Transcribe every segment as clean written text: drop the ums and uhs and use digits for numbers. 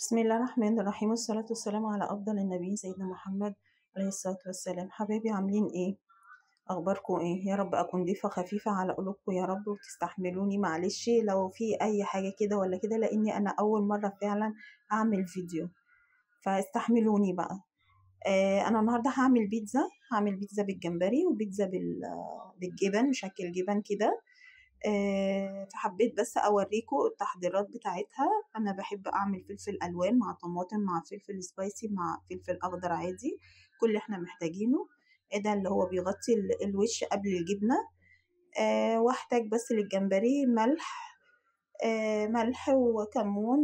بسم الله الرحمن الرحيم، والصلاة والسلام على أفضل النبيين سيدنا محمد عليه الصلاة والسلام. حبايبي عاملين إيه؟ أخباركم إيه؟ يا رب أكون ضيفة خفيفة على قلوبكم يا رب، وتستحملوني معلش لو في أي حاجة كده ولا كده، لأني أنا أول مرة فعلا أعمل فيديو، فاستحملوني بقى. أنا النهاردة هعمل بيتزا بالجمبري وبيتزا بالجبن، مشكل جبن كده. فحبيت بس اوريكم التحضيرات بتاعتها. انا بحب اعمل فلفل الوان مع طماطم مع فلفل سبايسي مع فلفل اخضر عادي، كل اللي احنا محتاجينه. ده اللي هو بيغطي الوش قبل الجبنه. واحتاج بس للجمبري ملح وكمون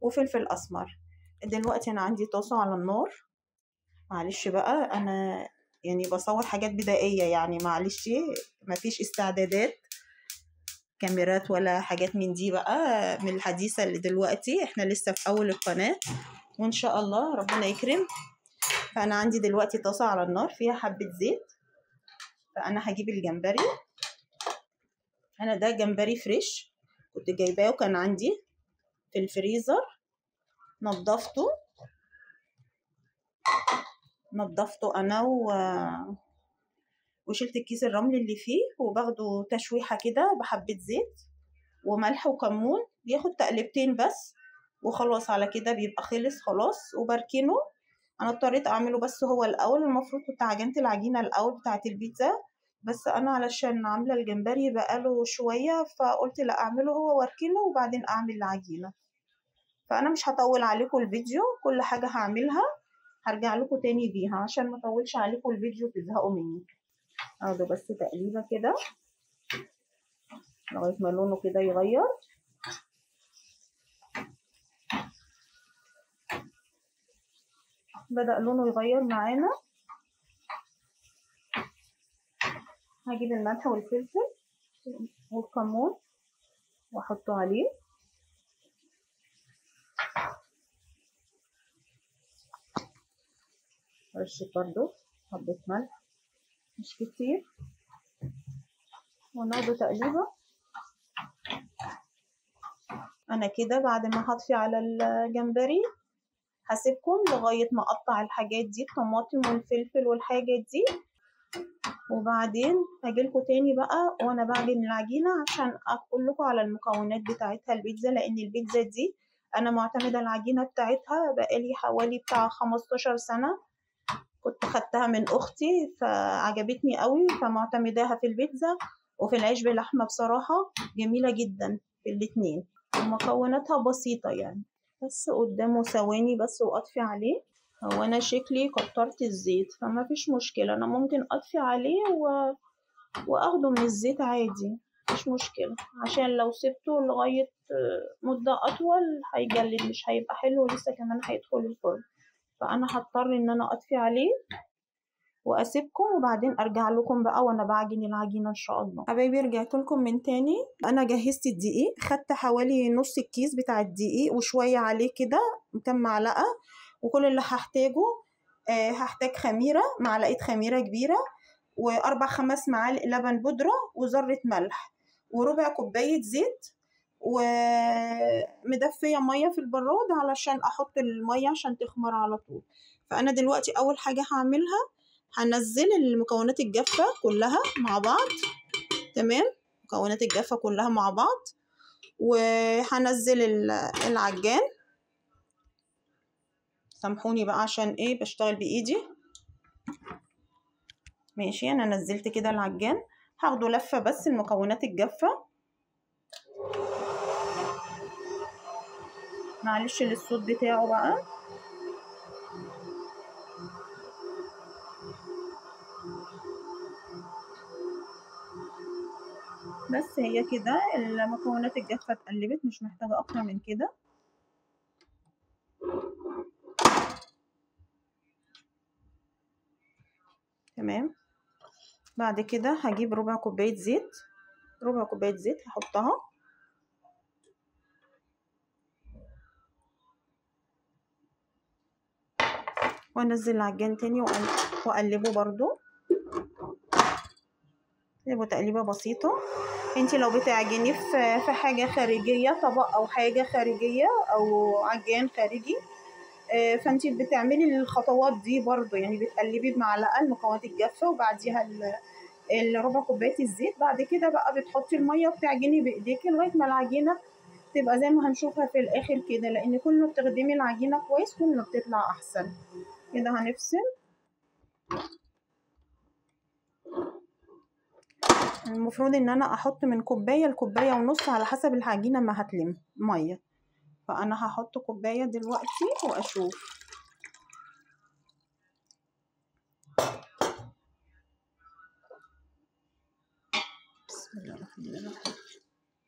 وفلفل اسمر. دلوقتي انا عندي طاسه على النار، معلش بقى انا يعني بصور حاجات بدائيه، يعني معلش مفيش استعدادات كاميرات ولا حاجات من دي بقى، من الحديثة اللي دلوقتي احنا لسه في اول القناة، وان شاء الله ربنا يكرم. فانا عندي دلوقتي طاسة على النار فيها حبة زيت، فانا هجيب الجمبري. انا ده جمبري فريش كنت جايباه وكان عندي في الفريزر، نضفته انا وشلت الكيس الرمل اللي فيه، وباخده تشويحة كده بحبة زيت وملح وكمون، بياخد تقلبتين بس وخلاص، على كده بيبقى خلص خلاص. وبركنه. انا اضطريت اعمله بس هو الاول، المفروض كنت عجنت العجينه الاول بتاعه البيتزا، بس انا علشان عامله الجمبري بقاله شويه فقلت لا اعمله هو واركنه وبعدين اعمل العجينه. فانا مش هطول عليكم الفيديو، كل حاجه هعملها هرجع لكم تاني بيها عشان ما اطولش عليكم الفيديو تزهقوا مني. اخده بس تقليبه كده لغايه ما لونه كده يغير. بدأ لونه يغير معانا، هجيب الملح والفلفل والكمون واحطه عليه، رشة برضو حبة ملح مش كتير، وناخده تقليبة. انا كده بعد ما هطفي على الجمبري هسيبكم لغاية ما اقطع الحاجات دي، الطماطم والفلفل والحاجات دي، وبعدين هجيلكوا تاني بقى وانا بعجن العجينة عشان اقول لكم على المكونات بتاعتها البيتزا، لان البيتزا دي انا معتمدة العجينة بتاعتها بقالي حوالي بتاع 15 سنة، كنت خدتها من اختي فعجبتني قوي فمعتمداها في البيتزا وفي العيش باللحمة. بصراحة جميلة جدا في الاتنين، ومكوناتها بسيطة يعني. بس قدامه ثواني بس واطفي عليه. هو انا شكلي كترت الزيت فما فيش مشكلة، انا ممكن اطفي عليه واخده من الزيت عادي مش مشكلة، عشان لو سبته لغاية مدة اطول هيجلد مش هيبقى حلو ولسه كمان هيدخل الفرن. فانا هضطر ان انا اطفي عليه واسيبكم وبعدين ارجع لكم بقى وانا بعجن العجينه ان شاء الله. حبايبي رجعت لكم من تاني. انا جهزت الدقيق، خدت حوالي نص الكيس بتاع الدقيق وشويه عليه كده، كام معلقه. وكل اللي هحتاجه هحتاج خميره، معلقه خميره كبيره، واربع خمس معالق لبن بودره، وذره ملح، وربع كوبايه زيت، ومدفيه ميه في البراد علشان احط الميه عشان تخمر على طول. فانا دلوقتي اول حاجه هعملها هنزل المكونات الجافة كلها مع بعض. تمام، مكونات الجافة كلها مع بعض، وهنزل العجان. سامحوني بقى عشان ايه بشتغل بايدي. ماشي، انا نزلت كده العجان، هاخده لفة بس المكونات الجافة. معلش للصوت بتاعه بقى. بس هي كده المكونات الجافة اتقلبت، مش محتاجة اكتر من كده. تمام، بعد كده هجيب ربع كوباية زيت، هحطها، وانزل العجان تاني واقلبه برضو، اقلبه تقليبه بسيطه. انت لو بتعجني في حاجه خارجيه، طبق او حاجه خارجيه او عجان خارجي، فانت بتعملي الخطوات دي برضو، يعني بتقلبي بمعلقه المكونات الجافه وبعديها الربع كوبايه الزيت. بعد كده بقى بتحطي الميه وبتعجني بايديكي لغايه ما العجينه تبقى زي ما هنشوفها في الاخر كده، لان كل ما بتخدمي العجينه كويس كل ما بتطلع احسن. كده هنفصل. المفروض ان انا احط من كوبايه لكوبايه ونص على حسب العجينه ما هتلم ميه، فانا هحط كوبايه دلوقتي واشوف. بسم الله الرحمن الرحيم.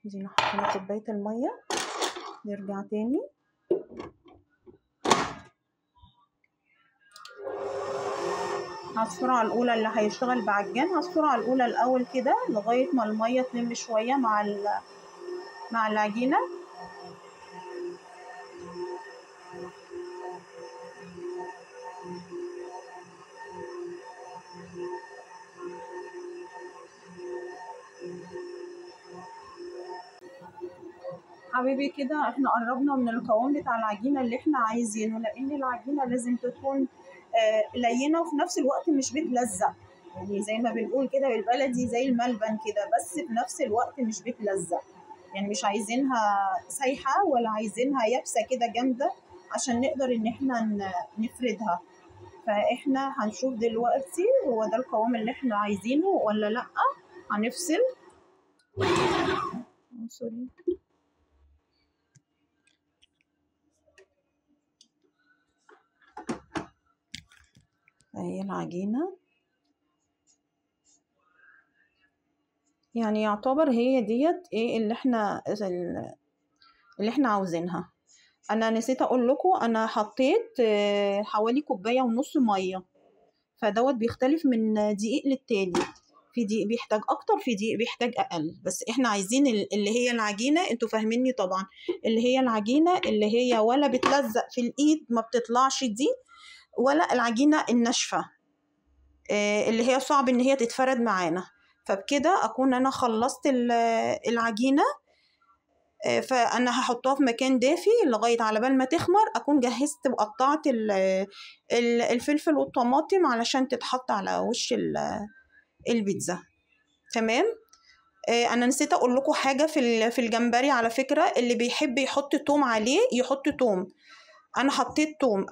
دي حطينا كوبايه الميه، نرجع تاني. على السرعه الاولى اللي هيشتغل بعجان، على السرعه الاولى الاول كده لغايه ما الميه تلم شويه مع العجينه. حبيبي كده احنا قربنا من القوام بتاع العجينه اللي احنا عايزينه، لان العجينه لازم تكون لينه وفي نفس الوقت مش بتلزق، يعني زي ما بنقول كده بالبلدي زي الملبن كده، بس في نفس الوقت مش بتلزق. يعني مش عايزينها سايحه ولا عايزينها يابسه كده جامده عشان نقدر ان احنا نفردها. فاحنا هنشوف دلوقتي هو ده القوام اللي احنا عايزينه ولا لا. هنفصل. سوري. اهي العجينه، يعني يعتبر هي ديت ايه اللي احنا عاوزينها. انا نسيت اقول لكم انا حطيت حوالي كوبايه ونص ميه، فدوت بيختلف من دقيق للتاني، في دقيق بيحتاج اكتر، في دقيق بيحتاج اقل، بس احنا عايزين اللي هي العجينه، انتوا فاهميني طبعا، اللي هي العجينه اللي هي ولا بتلزق في الايد ما بتطلعش دي، ولا العجينه الناشفه اللي هي صعب ان هي تتفرد معانا. فبكده اكون انا خلصت العجينه، فانا هحطها في مكان دافي لغايه على بال ما تخمر، اكون جهزت وقطعت الفلفل والطماطم علشان تتحط على وش البيتزا. تمام. انا نسيت اقول لكم حاجه في الجمبري على فكره، اللي بيحب يحط توم عليه يحط توم.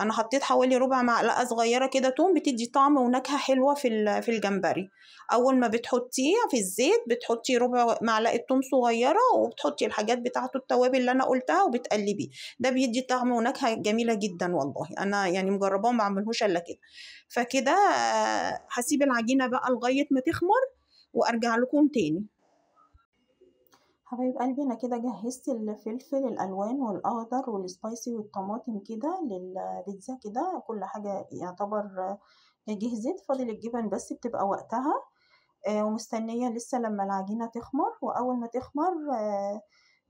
انا حطيت حوالي ربع معلقه صغيره كده توم، بتدي طعم ونكهه حلوه في الجمبري. اول ما بتحطيه في الزيت بتحطي ربع معلقه توم صغيره، وبتحطي الحاجات بتاعته التوابل اللي انا قلتها وبتقلبيه. ده بيدي طعم ونكهه جميله جدا والله، انا يعني مجرباه وما بعملهوش الا كده. فكده هسيب العجينه بقى لغايه ما تخمر وارجع لكم تاني. حبايب قلبي انا كده جهزت الفلفل الالوان والاخضر والسبايسي والطماطم كده للبيتزا، كده كل حاجه يعتبر جهزت، فاضل الجبن بس بتبقى وقتها. ومستنيه لسه لما العجينه تخمر، واول ما تخمر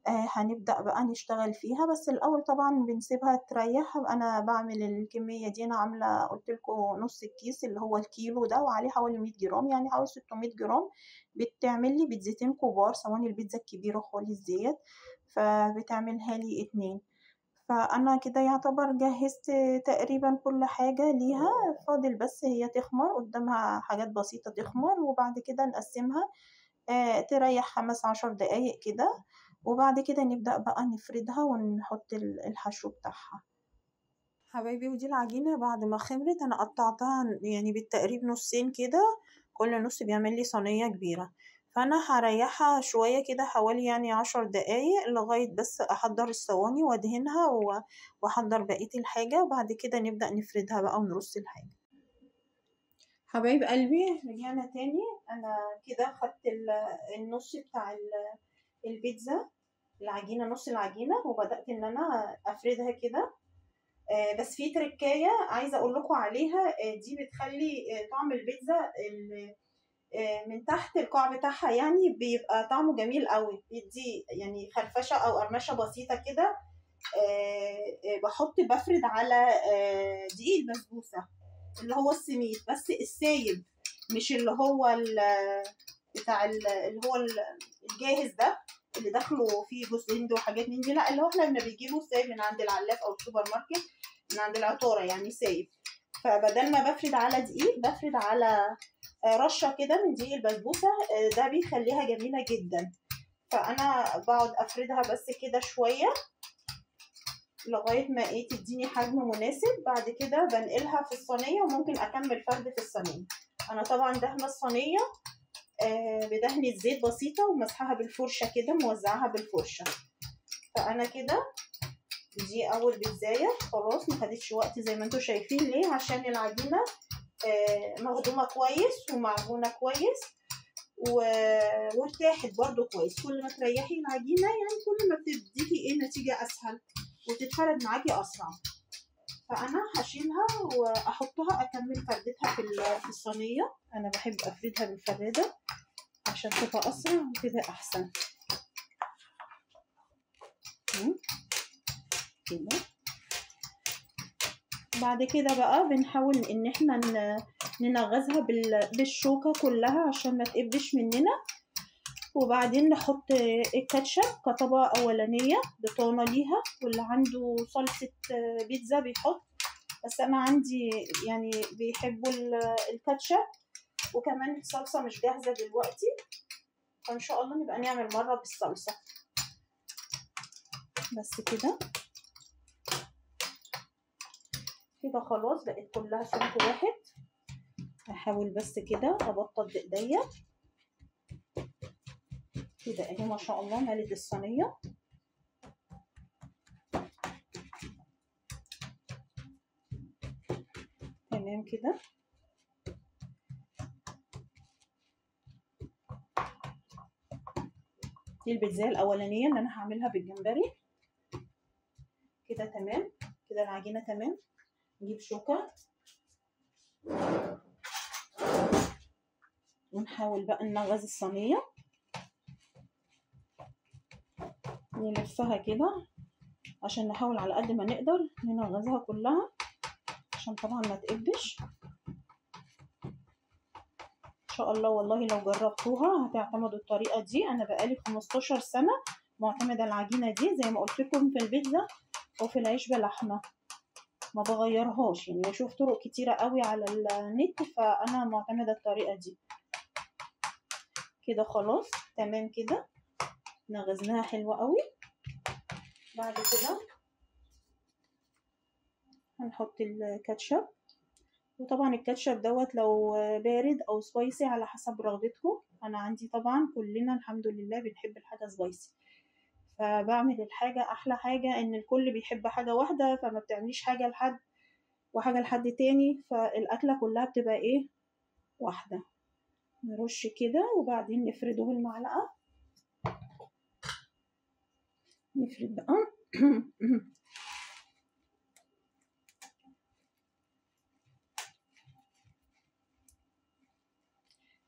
هنبدأ بقى نشتغل فيها. بس الأول طبعا بنسيبها تريح. أنا بعمل الكمية دي، أنا عاملة قلت لكم نص الكيس اللي هو الكيلو ده، وعليه حوالي 100 جرام، يعني حوالي 600 جرام. بتعمل لي بيتزتين كبار، صواني البيتزا الكبيرة خالص ديت، فبتعملها لي 2. فأنا كده يعتبر جهزت تقريبا كل حاجة ليها، فاضل بس هي تخمر، قدامها حاجات بسيطة تخمر، وبعد كده نقسمها تريح 15 دقايق كده، وبعد كده نبدأ بقى نفردها ونحط الحشو بتاعها. حبايبي ودي العجينة بعد ما خمرت أنا قطعتها يعني بالتقريب نصين كده، كل نص بيعمل لي صينية كبيرة. فأنا هريحها شوية كده حوالي يعني 10 دقايق لغاية بس أحضر الصواني وأدهنها وأحضر بقية الحاجة، وبعد كده نبدأ نفردها بقى ونرص الحاجة. حبايب قلبي رجعنا تاني. أنا كده خدت النص بتاع البيتزا، العجينة، نص العجينة، وبدأت ان انا افردها كده. بس في تركاية عايزة اقول لكم عليها، دي بتخلي طعم البيتزا من تحت القاع بتاعها يعني بيبقى طعمه جميل قوي، بيدي يعني خرفشة او قرمشة بسيطة كده. بفرد على دقيق البسبوسة اللي هو السميد، بس السايب، مش اللي هو بتاع اللي هو الجاهز ده اللي داخله فيه جوز هند وحاجات من دي، لا اللي هو احنا بنجيبه سايب من عند العلاف او السوبر ماركت، من عند العطاره يعني سايب. فبدل ما بفرد على دقيق بفرد على رشه كده من دقيق البسبوسه، ده بيخليها جميله جدا. فانا بقعد افردها بس كده شويه لغايه ما ايه تديني حجم مناسب. بعد كده بنقلها في الصينيه وممكن اكمل فرد في الصينيه. انا طبعا دهنه الصينيه بدهنه زيت بسيطه ومسحها بالفرشه كده، موزعها بالفرشه. فانا كده دي اول بيتزايه خلاص، ما خدتش وقت زي ما انتم شايفين. ليه؟ عشان العجينه مخدومه كويس ومعجونه كويس وارتاحت برضو كويس. كل ما تريحي العجينه يعني كل ما بتديكي ايه نتيجه اسهل وتتفرد معاكي اسرع. فانا هشيلها واحطها اكمل فردتها في الصينيه. انا بحب افردها بالفراده عشان تبقى اسرع وتبقى احسن كده. بعد كده بقى بنحاول ان احنا ننغزها بالشوكه كلها عشان ما تقبش مننا. وبعدين نحط الكاتشب كطبقه اولانيه بطانه ليها، واللي عنده صلصه بيتزا بيحط، بس انا عندي يعني بيحبوا الكاتشب. وكمان الصلصه مش جاهزه دلوقتي، فان شاء الله نبقى نعمل مره بالصلصه. بس كده كده خلاص بقت كلها سمك واحد. هحاول بس كده ابطط بايديا كده اهي. ما شاء الله مالت الصينيه. تمام كده. دي البيتزا الاولانيه اللي انا هعملها بالجمبري كده. تمام كده العجينه تمام. نجيب شوكه ونحاول بقى ننغز الصينيه، نلفها كده عشان نحاول على قد ما نقدر ننغزها كلها عشان طبعا ما تقبش. ان شاء الله والله لو جربتوها هتعتمدوا الطريقه دي. انا بقالي 15 سنه معتمده العجينه دي زي ما قلت لكم في البيتزا وفي العيش بلحمه، ما بغيرهاش يعني. بشوف طرق كتيره قوي على النت، فانا معتمده الطريقه دي كده. خلاص تمام كده نغزناها حلوه قوي. بعد كده هنحط الكاتشب، وطبعا الكاتشب دوت لو بارد او سبايسي على حسب رغبتكم. انا عندي طبعا كلنا الحمد لله بنحب الحاجه سبايسي، فبعمل الحاجه احلى حاجه ان الكل بيحب حاجه واحده، فما بتعمليش حاجه لحد وحاجه لحد تاني، فالاكله كلها بتبقى ايه واحده. نرش كده وبعدين نفرده بالمعلقه. نفرد بقى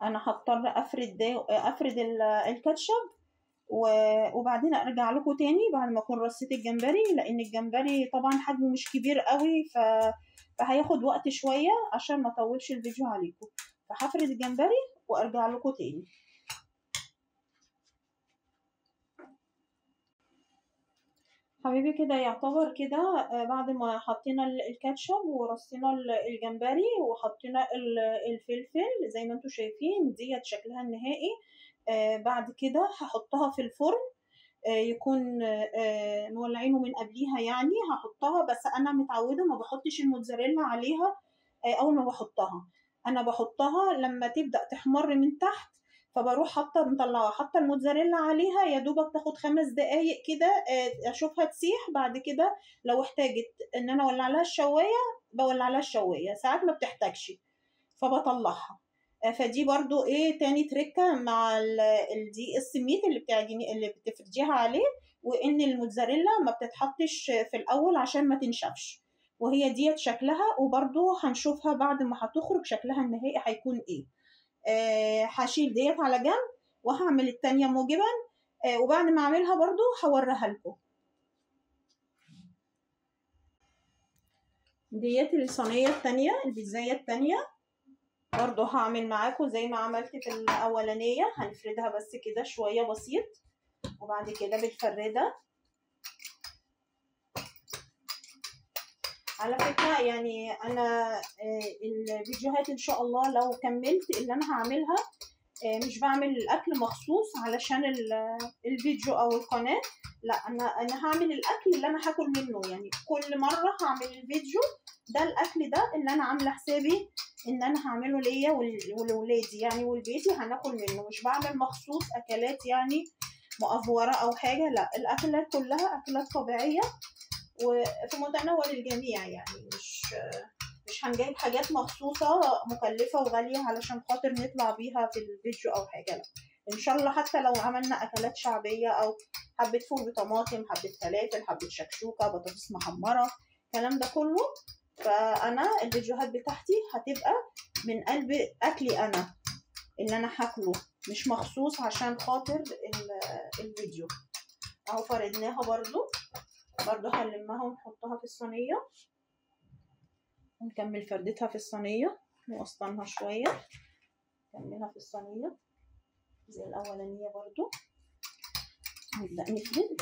انا هضطر افرد الكاتشب وبعدين ارجع لكم تاني بعد ما اكون رصيت الجمبري، لان الجمبري طبعا حجمه مش كبير قوي فهياخد وقت شويه عشان ما اطولش الفيديو عليكم. فهفرد الجمبري وارجع لكم تاني. حبيبي كده يعتبر كده بعد ما حطينا الكاتشب ورصينا الجمبري وحطينا الفلفل زي ما انتم شايفين ديت شكلها النهائي. بعد كده هحطها في الفرن، يكون مولعينه من قبليها يعني. هحطها بس انا متعوده ما بحطش الموتزاريلا عليها اول ما بحطها. انا بحطها لما تبدا تحمر من تحت، فبروح حاطه مطلعه حاطه الموتزاريلا عليها يا دوبك تاخد 5 دقايق كده اشوفها تسيح. بعد كده لو احتاجت ان انا اولع لها الشوايه بولع لها الشوايه، ساعات ما بتحتاجش فبطلعها. فدي برضو ايه تاني تركه مع الدقيق السميد اللي بتعجني اللي بتفرجيها عليه، وان الموتزاريلا ما بتتحطش في الاول عشان ما تنشفش. وهي ديت شكلها، وبرضو هنشوفها بعد ما هتخرج شكلها النهائي هيكون ايه. هشيل ديت على جنب وهعمل التانية موجبا. وبعد ما اعملها برضو هوريها لكم. ديت الصينية التانية البيتزاية التانية برضو هعمل معاكم زي ما عملت في الاولانيه، هنفردها بس كده شويه بسيط، وبعد كده بالفرده. على فكره يعني انا الفيديوهات ان شاء الله لو كملت اللي انا هعملها، مش بعمل الاكل مخصوص علشان الفيديو او القناه، لا انا هعمل الاكل اللي انا هاكل منه. يعني كل مره هعمل الفيديو ده الاكل ده اللي انا عامله حسابي ان انا هعمله ليا ولولادي يعني والبيتي هناكل منه. مش بعمل مخصوص اكلات يعني مأفوره او حاجه، لا الاكلات كلها اكلات طبيعيه وفي متناول الجميع. يعني مش هنجيب حاجات مخصوصة مكلفة وغالية علشان خاطر نطلع بيها في الفيديو أو حاجة، لا. إن شاء الله حتى لو عملنا أكلات شعبية أو حبة فول بطماطم، حبة فلافل، حبة شكشوكة، بطاطس محمرة، الكلام ده كله، فأنا الفيديوهات بتاعتي هتبقى من قلب أكلي أنا اللي أنا هاكله، مش مخصوص عشان خاطر الفيديو. أهو فردناها برضو هنلمها ونحطها في الصينية ونكمل فردتها في الصينية، نوسطنها شوية، نكملها في الصينية زي الأولانية برضو. نبدأ نفرد،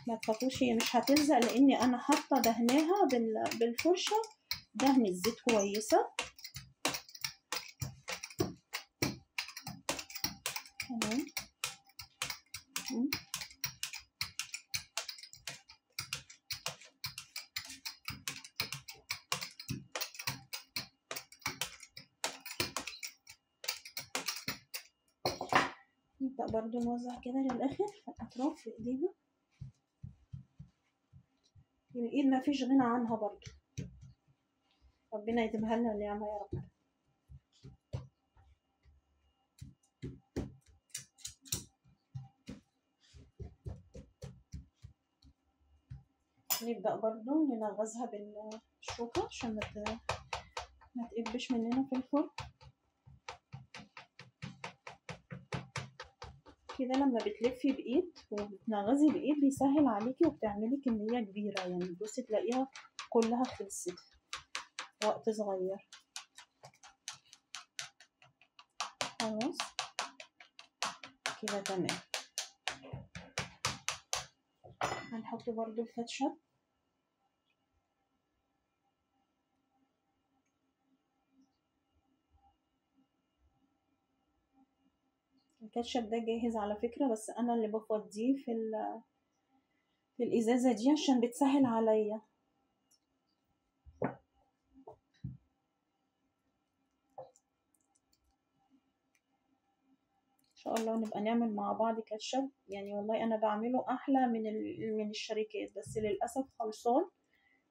ما تخافوش هي مش هتلزق لأني أنا حاطة دهناها بالفرشة دهن الزيت كويسة. تمام. نبدأ برضو نوزع كده للآخر في الأطراف في إيدينا. الإيد ما فيش غنى عنها برضو، ربنا يتمها لنا النعمة يا رب. نبدأ برضو ننغزها بالشوكة عشان ما تقبش مننا في الفرن. كده لما بتلفي بايد وبتنغزي بايد بيسهل عليكي وبتعملي كميه كبيره، يعني تبصي تلاقيها كلها خلصت في وقت صغير. خلاص كده تمام. هنحط برضو الكاتشب. الكاتشب ده جاهز على فكره، بس انا اللي بفضيه في الازازه دي عشان بتسهل عليا. ان شاء الله نبقى نعمل مع بعض كاتشب، يعني والله انا بعمله احلى من الشركات، بس للاسف خلصان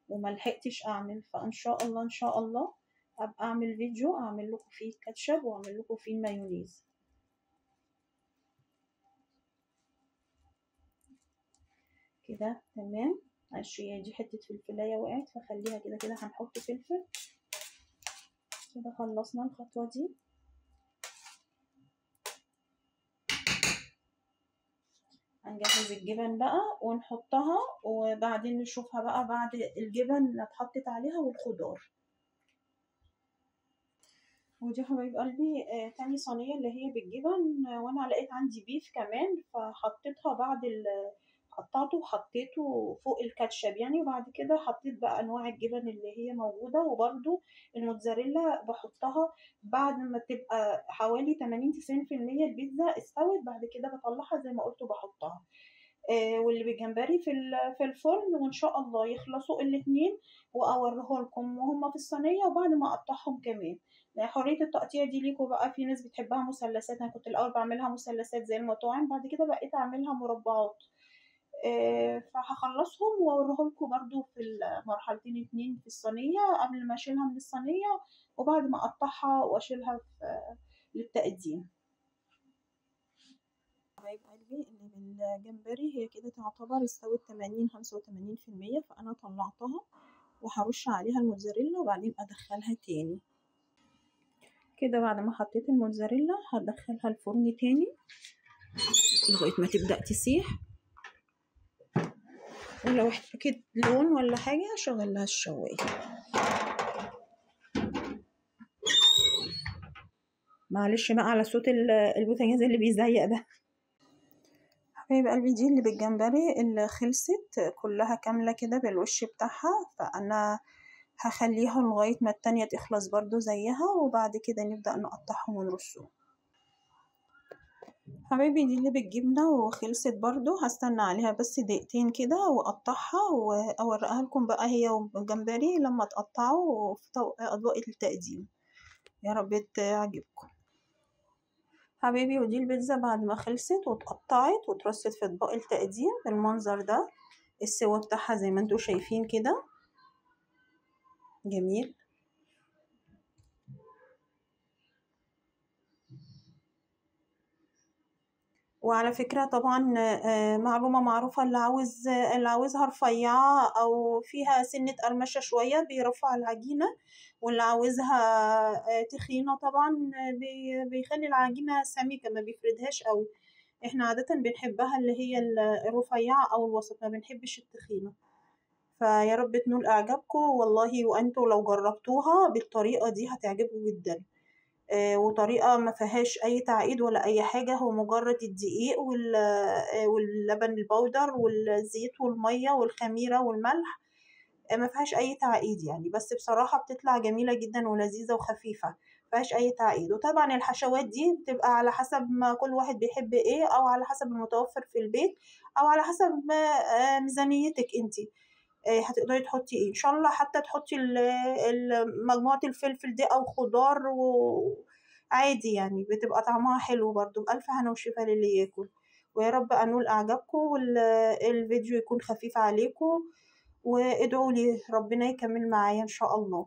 وما لحقتش اعمل. فان شاء الله ان شاء الله ابقى اعمل فيديو اعمل لكم فيه كاتشب واعمل لكم فيه المايونيز. كده تمام. معلش هي دي حته فلفلايه وقعت فخليها كده. كده هنحط فلفل. كده خلصنا الخطوه دي. هنجهز الجبن بقى ونحطها وبعدين نشوفها بقى بعد الجبن اتحطت عليها والخضار. ودي حبايب قلبي تاني صينية اللي هي بالجبن، وانا لقيت عندي بيف كمان فحطيتها بعد قطعته وحطيته فوق الكاتشب يعني، وبعد كده حطيت بقى انواع الجبن اللي هي موجودة، وبرده الموتزاريلا بحطها بعد ما تبقى حوالي 80-90% البيتزا استوت، بعد كده بطلعها زي ما قلت وبحطها. واللي بالجمبري في الفرن، وان شاء الله يخلصوا الاتنين واوريه لكم وهم في الصينيه، وبعد ما اقطعهم كمان. حريه التقطيع دي ليكوا بقى. في ناس بتحبها مثلثات، انا كنت الاول بعملها مثلثات زي المطاعم، بعد كده بقيت اعملها مربعات. فهخلصهم واوريه لكم برده في المرحلتين اتنين في الصينيه قبل ما اشيلها من الصينيه وبعد ما اقطعها واشيلها للتقديم. حبايب قلبي اللي بالجمبري هي كده تعتبر استوت 80-85%، فانا طلعتها وهرش عليها الموتزاريلا وبعدين ادخلها تاني. كده بعد ما حطيت الموتزاريلا هدخلها الفرن تاني لغايه ما تبدا تسيح، ولو احتاجت لون ولا حاجه هشغل لها الشوايه. معلش بقى على صوت البوتاجاز اللي بيزيق ده. حبايب قلبي دي اللي بالجمبري اللي خلصت كلها كاملة كده بالوش بتاعها، فأنا هخليها لغاية ما التانية تخلص برضو زيها، وبعد كده نبدأ نقطعهم ونرصهم. حبايبي دي اللي بالجبنة وخلصت برضو، هستنى عليها بس دقيقتين كده واقطعها واوريها لكم بقى هي والجمبري لما تقطعوا في اضواء التقديم. يا رب تعجبكم حبايبي. ودي البيتزا بعد ما خلصت واتقطعت واترصت في اطباق التقديم بالمنظر ده، السوا بتاعها زي ما انتوا شايفين كده جميل. وعلى فكرة طبعا معلومة معروفة، اللي عاوزها رفيعة أو فيها سنة قرمشة شوية بيرفع العجينة، واللي عاوزها تخينة طبعا بيخلي العجينة سميكة ما بيفردهاش قوي. احنا عادة بنحبها اللي هي الرفيعة أو الوسط، ما بنحبش التخينة. فيا رب تنول إعجابكم والله، وأنتوا لو جربتوها بالطريقة دي هتعجبكم جدا. وطريقة ما فيهاش أي تعقيد ولا أي حاجة، هو مجرد الدقيق واللبن البودر والزيت والمية والخميرة والملح، ما فيهاش أي تعقيد يعني. بس بصراحة بتطلع جميلة جدا ولذيذة وخفيفة، ما فيهاش أي تعقيد. وطبعا الحشوات دي بتبقى على حسب ما كل واحد بيحب إيه، أو على حسب المتوفر في البيت، أو على حسب ميزانيتك انتي. هتقدري تحطي ايه ان شاء الله، حتى تحطي مجموعة الفلفل دي او خضار وعادي يعني، بتبقى طعمها حلو برضو. بألف هنا وشفا للي ياكل. ويا رب انول اعجابكم والفيديو يكون خفيف عليكم، وادعوا لي ربنا يكمل معايا ان شاء الله.